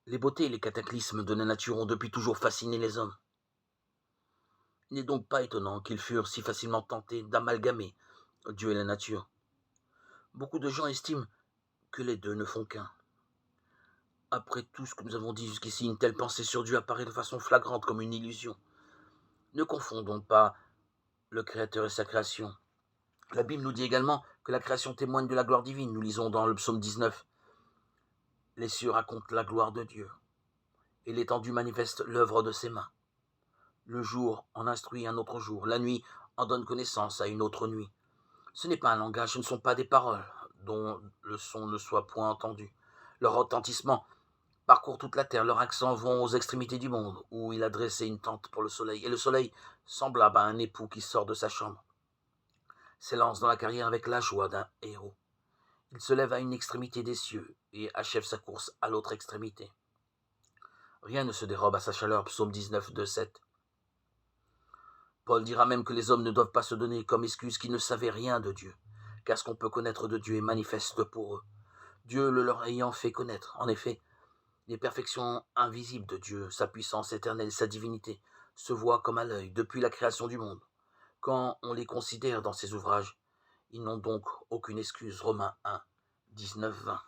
Les beautés et les cataclysmes de la nature ont depuis toujours fasciné les hommes. Il n'est donc pas étonnant qu'ils furent si facilement tentés d'amalgamer Dieu et la nature. Beaucoup de gens estiment que les deux ne font qu'un. Après tout ce que nous avons dit jusqu'ici, une telle pensée sur Dieu apparaît de façon flagrante comme une illusion. Ne confondons pas le Créateur et sa création. La Bible nous dit également que la création témoigne de la gloire divine. Nous lisons dans le psaume 19, les cieux racontent la gloire de Dieu, et l'étendue manifeste l'œuvre de ses mains. Le jour en instruit un autre jour, la nuit en donne connaissance à une autre nuit. Ce n'est pas un langage, ce ne sont pas des paroles dont le son ne soit point entendu. Leur retentissement parcourt toute la terre, leurs accents vont aux extrémités du monde, où il a dressé une tente pour le soleil, et le soleil, semblable à un époux qui sort de sa chambre, s'élance dans la carrière avec la joie d'un héros. Il se lève à une extrémité des cieux et achève sa course à l'autre extrémité. Rien ne se dérobe à sa chaleur, psaume 19, 2, 7. Paul dira même que les hommes ne doivent pas se donner comme excuse qu'ils ne savaient rien de Dieu, car ce qu'on peut connaître de Dieu est manifeste pour eux, Dieu le leur ayant fait connaître. En effet, les perfections invisibles de Dieu, sa puissance éternelle, sa divinité, se voient comme à l'œil depuis la création du monde. Quand on les considère dans ses ouvrages, ils n'ont donc aucune excuse. Romains 1, 19, 20.